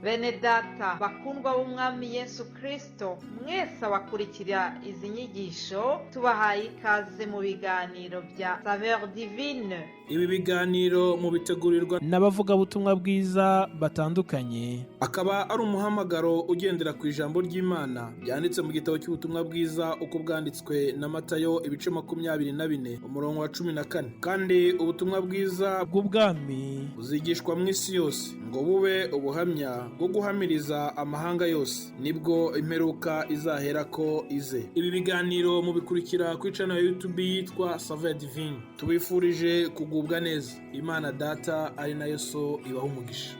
Bene data bakundwa b'umwami Yesu Kristo, mwese abakurikira izi nyigisho tubahaye ikaze mu biganiro bya Saveur Divine. Ibi biganiro mu bitegurirwa n'abavugabutumwa bwiza batandukanye, akaba ari umuhamagaro ugendera ku ijambo ry'Imana byanditse mu gitabo cy'ubutumwa bwiza uko bwanditswe na Matayo ibice 24 umurongo wa 14. Kandi ubutumwa bwiza bw'ubwami buzigishwa mu isi yose ngo bube ubuhamya bwo guhamiriza amahanga yose, nibwo imperuka izaherako ize. Ibi biganiro mubikurikira ku channel ya YouTube yitwa Saveur Divine. Tubifurije kugubwa neza. Imana Data ari nayo So ibaha umugisha.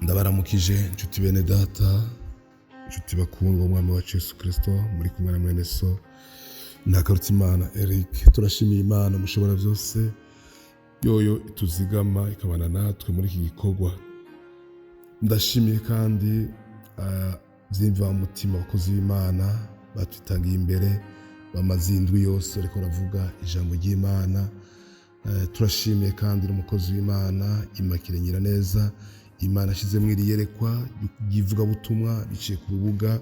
Ndabaramukije inshuti bene data, inshuti bakundwa umwami wacu Yesu Kristo, muri kumwe na mwene So Ntakarutimana Eric. Turashimiye Imana mushobora byose, yoyo ituzigama ikabana natwe muri iki gikorwa. Ndashimiye kandi zimva mutima abakozi b'Imana batwitangiye imbere bamaze indwi yose ariko ravuga ijambo ry'Imana. Turashimiye kandi n'umukozi w'Imana Immaculée Nyiraneza. Imana ashize mwiri yerekwa yivuga butumwa biciye ku rubuga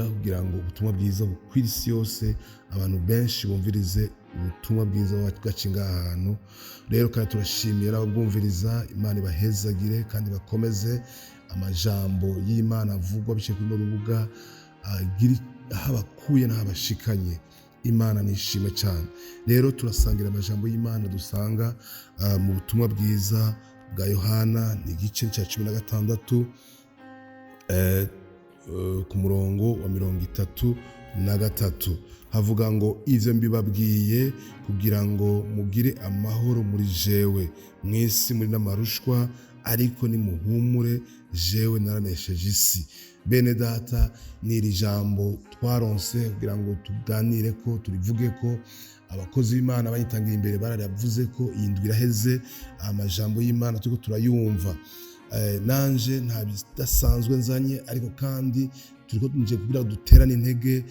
kugira ngo ubutumwa bwiza bukwira isi yose, abantu benshi bumvirize ubutumwa bwiza bwacinga ahantu. Rero kandi turashimira ababwumviriza, Imana ibahezagire kandi bakomeze amajambo y'Imana avugwa biciye kuri rubuga agiri ahabakuye n'abashikanye. Imana nishimwe cyane. Rero turasangira amajambo y'Imana dusanga mu butumwa bwiza bwa Yohana ni igice cya 16 ku murongo wa 33 havuga ngo ivyo mbibabwiye kugira ngo mugire amahoro muri jewe, mwisi muri n'amarushwa, ariko nimuhumure jewe naranesheje isi. Bene data, n'iri jambo twaronse kugira ngo tuganire ko turivuge ko abakozi b'Imana bayitangiye imbere baravuze ko iyi ndwi iraheze amajambo y'Imana turiko turayumva. Nanje nta bidasanzwe nzanye, ariko kandi turiko nje kugira duterane intege,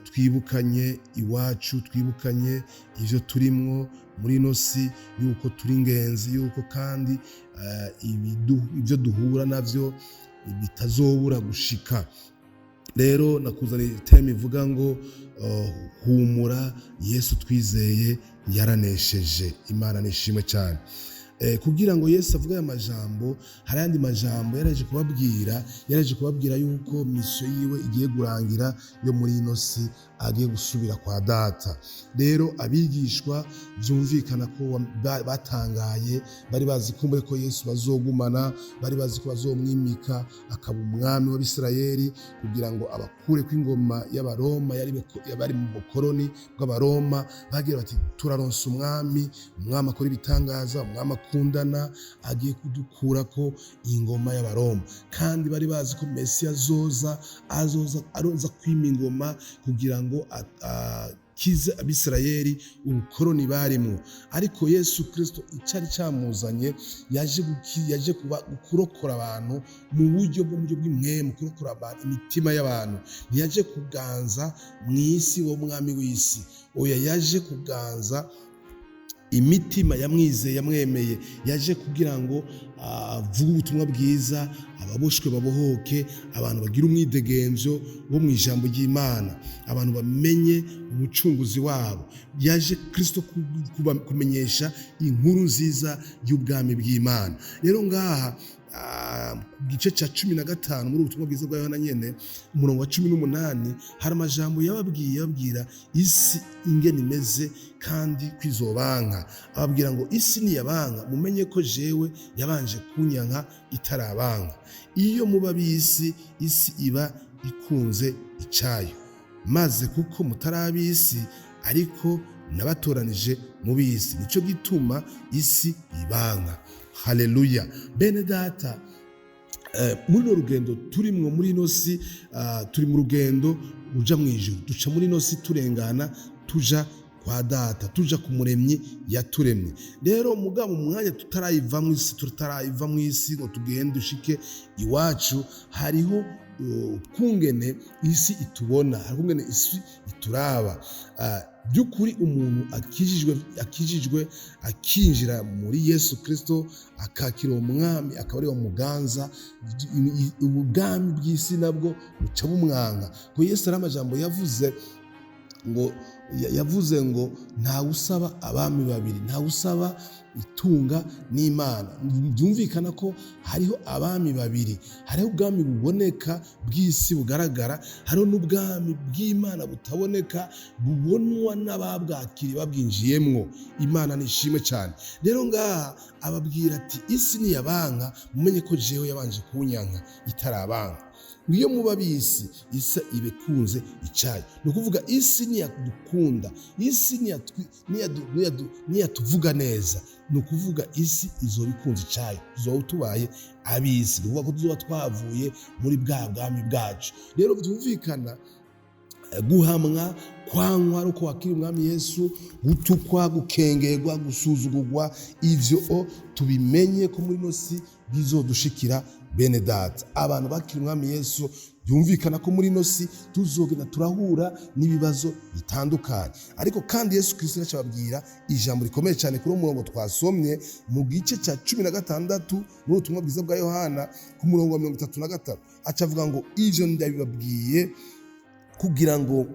twibukanye iwacu, twibukanye ivyo turimwo muri ino si, yuko turi ingenzi, yuko kandi ibyo duhura navyo bitazobura gushika. Rero nakuzaniye teme ivuga ngo humura, Yesu twizeye yaranesheje. Imana nishimwe cyane. Kugira ngo Yesu avuge aya majambo, hari andi majambo yaraje kubabwira yuko misiyo yiwe igiye gurangira yo muri ino si, agiye gusubira kwa Data. Rero abigishwa byumvikana ko batangaye, bari bazi kumbe ko Yesu bazogumana, bari bazi ko bazomwimika akaba umwami w'Abisirayeli kugira ngo abakure kw'ingoma y'Abaroma bari mu bukoroni bw'Abaroma. Bagira bati turaronsa umwami akora ibitangaza, umwami akundana, agiye kudukura ko ingoma y'Abaroma. Kandi bari bazi ko Mesiya azoza kwima ingoma kugira ngo kize Abisirayeli ubukoroni barimo. Ariko Yesu Kristo icari cyamuzanye yaje kurokora abantu mu buryo bw'imwemu, kurokora abantu imitima y'abantu. Ntiyaje kuganza mw'isi wo mwami w'isi, oya yaje kuganza imitima yamwizeye yamwemeye. Yaje kugira ngo avuge ubutumwa bwiza, ababoshwe babohoke, abantu bagira umwidegemvyo wo mu ijambo ry'Imana, abantu bamenye umucunguzi wabo. Yaje Kristo kumenyesha inkuru nziza y'ubwami bw'Imana. Rero ngaha ku gice cya 15 muri ubutumwa bwiza bwa Yohana nyene umurongo wa 18 hari amajambo yababwira isi ingene imeze kandi kwizobanka. Ababwira ngo isi niyabanka mumenye ko jewe yabanje kunyanka itarabanka. Iyo muba bisi, isi iba ikunze icayo, maze kuko mutarabisi ariko nabatoranije mu bisi, nico gituma isi ibanka. Haleluya. Bene data, muri no rugendo turimwo muri ino si, turi mu rugendo ruja mu ijuru. Duca muri ino si turengana tuja kwa data tuja ku muremyi yaturemye. Rero mugabo umwanya tutarayiva mu isi ngo tugende dushike iwacu, hariho kungene isi itubona, hari kungene isi ituraba. By'ukuri umuntu akijijwe akinjira muri Yesu Kristo, akakira umwami, akaba ari muganza, ubwami bw'isi nabwo buca bumwanka. Ko Yesu ari amajambo yavuze ngo ntawe usaba abami babiri, ntawe usaba itunga n'Imana. Byumvikana ko hariho abami babiri, hariho ubwami buboneka bw'isi bugaragara, hariho n'ubwami bw'Imana butaboneka bubonwa n'ababwakiriye babwinjiyemwo. Imana nishimwe cyane. Rero ngaha ababwira ati isi niyabanka mumenye ko jewe yabanje kunyanka itarabanka. Iyo muba bisi isa ibekunze icyayo, ni ukuvuga isi niyadukunda, isi niyatuvuga neza, ni ukuvuga isi izoba ikunze icyayo, tuzoba tubaye abisi, ni ukuvuga ko tuzoba twavuye muri bwa bwami bwacu. Rero byumvikana guhamwa, kwankwa ari uko wakira umwami Yesu, gutukwa, gukengerwa, gusuzugurwa, ivyo tubimenye ko muri nosi bizodushikira bene data. Abantu bakira umwami Yesu, byumvikana ko muri nosi tuzogenda turahura n'ibibazo bitandukanye. Ariko kandi Yesu Kristo yacababwira ijambo rikomeye cyane kuri umurongo twasomye mu gice cya 16 muri ubutumwa bwiza bwa Yohana ku murongo wa 33, acavuga ngo ivyo ndabibabwiye kugira ngo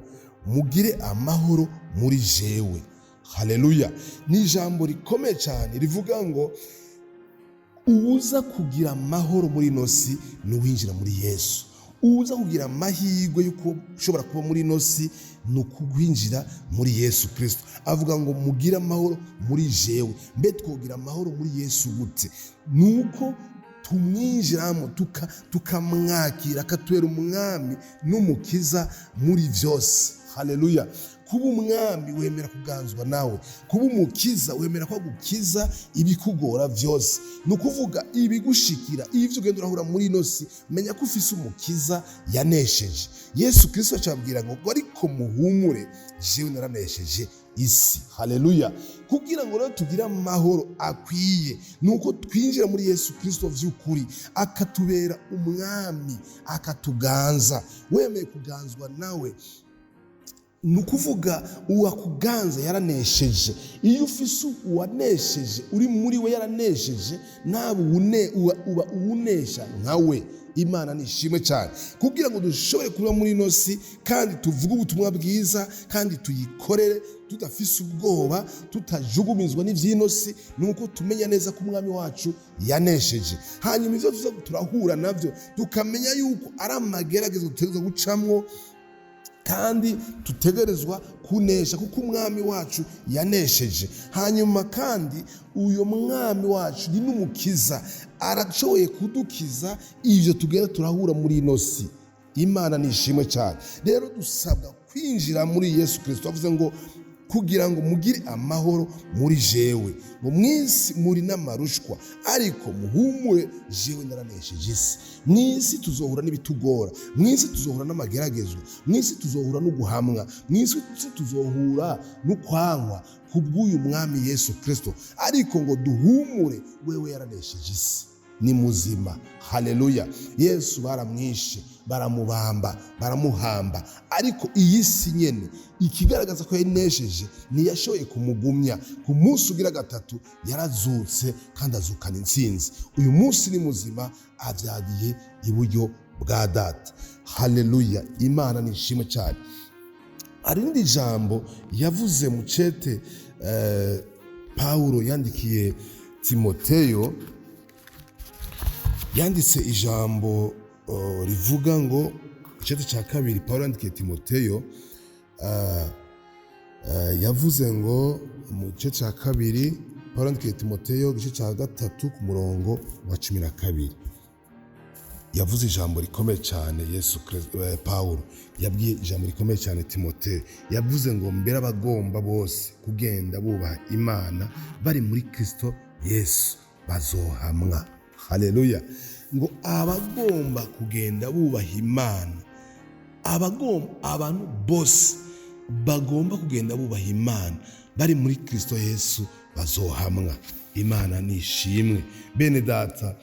mugire amahoro muri jewe. Haleluya. Ni ijambo rikomeye cyane rivuga ngo uza kugira amahoro muri nosi ni uwinjira muri Yesu. Uza kugira amahirwe yuko ushobora kuba muri nosi ni ukuwinjira muri Yesu Kristo. Avuga ngo mugire amahoro muri jewe. Mbe twogira amahoro muri Yesu gute? Nuko tumwinjiramo tukamwakira, akatubera umwami n'umukiza muri byose. Haleluya. Kuba umwami wemera kuganzwa nawe, kuba umukiza wemera ko gukiza ibikugora byose. Ni ukuvuga ibigushikira, ivyo ugenda urahura muri nosi, menya ko ufise umukiza yanesheje. Yesu Kristo acabwira ngo ariko muhumure, jewe naranesheje isi. Haleluya. Kugira ngo rero tugire amahoro akwiye, nuko twinjira muri Yesu Kristo vy'ukuri, akatubera umwami, akatuganza. Wemeye kuganzwa nawe, ni ukuvuga uwakuganza yaranesheje. Iyo ufise uwanesheje uri muri we yaranesheje, nawe uba uwunesha nkawe. Imana nishimwe cyane. Kugira ngo dushobore kuba muri nosi kandi tuvuge ubutumwa bwiza kandi tuyikorere tudafise ubwoba, tutajugumizwa n'ivyinosi, nuko tumenya neza ko umwami wacu yanesheje. Hanyuma ivyo tuza turahura navyo tukamenya yuko ari amageragezo dutegerezwa gucamwo kandi tutegerezwa kunesha, kuko umwami wacu yanesheje. Hanyuma kandi uyo mwami wacu ni n'umukiza, arashoboye kudukiza ivyo tugenda turahura muri nosi. Imana nishimwe cyane. Rero dusabwa kwinjira muri Yesu Kristo. Avuze ngo kugira ngo mugire amahoro muri jewe, ngo mwisi muri n'amarushwa, ariko muhumure, jewe naranesheje isi. Mwisi tuzohura n'ibitugora, mwisi tuzohura n'amageragezo, mwisi tuzohura no guhamwa, mwisi tuzohura no kwankwa kubw'uyu mwami Yesu Kristo, ariko ngo duhumure, wewe yaranesheje isi, ni muzima. Haleluya. Yesu baramwishe, baramubamba, baramuhamba, ariko iyi si nyene ikigaragaza ko yanesheje ntiyashoboye kumugumya. Ku munsi ugira gatatu yarazutse kandi azukana intsinzi. Uyu munsi ni muzima, avyagiye iburyo bwa data. Haleluya. Imana nishimwe cyane. Hari n'indi jambo yavuze mu cete Paulo yandikiye Timoteyo, yanditse ijambo rivuga ngo icete cya 2 Paulo yandikiye Timoteyo, yavuze ngo mu cete cya 2 Paulo yandikiye Timoteyo igice cya 3 ku murongo wa 12, yavuze ijambo rikomeye cyane. Yesu Kristo, Paulo yabwiye ijambo rikomeye cyane Timoteyo. Yavuze ngo mbere abagomba bose kugenda bubaha Imana bari muri Kristo Yesu bazohamwa. Haleluya. Ngo abagomba kugenda bubaha Imana, abantu bose bagomba kugenda bubaha Imana bari muri Kristo Yesu bazohamwa. Imana nishimwe. Bene data,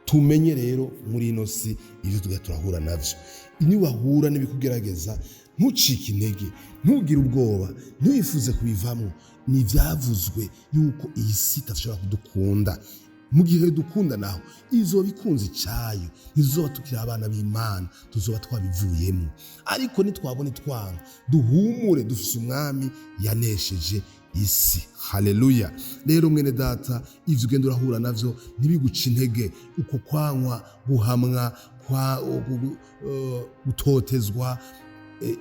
tumenye rero muri ino si ibyo tujya turahura navyo. Niwahura n'ibikugerageza, ntucike intege, ntugire ubwoba, ntiwifuze kubivamo. Ni ivyavuzwe yuko iyi si itashobora kudukunda. Mu gihe dukunda naho izoba ikunze icyayo, ntizoba tukiri abana b'Imana, tuzoba twabivuyemo. Ariko nitwabona itwanga, duhumure, dufise umwami yanesheje isi. Haleluya. Rero mwene data, ivyo ugenda urahura navyo ntibiguce intege. Uko kwanywa, guhamwa, gutotezwa,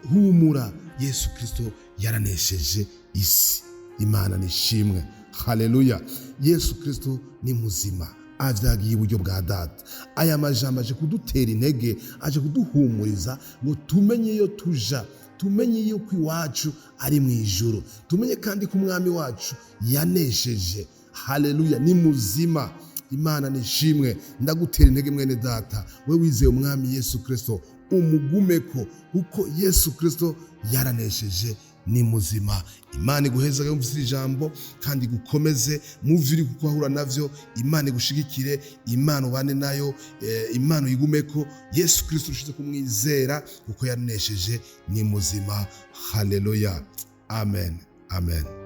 humura, Yesu Kristo yaranesheje isi. Imana nishimwe. Haleluya. Yesu Kristo ni muzima, avyagiye iburyo bwa Data. Aya majambo aje kudutera intege, aje kuduhumuriza ngo tumenye iyo tuja, tumenye yuko iwacu ari mu ijuru, tumenye kandi ko umwami wacu yanesheje. Haleluya. Ni muzima. Imana nishimwe. Ndagutera intege mwene data, we wizeye umwami Yesu Kristo, umugumeko kuko Yesu Kristo yaranesheje, ni muzima. Imana iguheza yumvise ijambo kandi gukomeze mu vyo uri kuhura navyo. Imana igushigikire, Imana ubane nayo, Imana uyigumeko. Yesu Kristo ushize kumwizera kuko yaranesheje, ni muzima. Haleluya. Amen. Amen.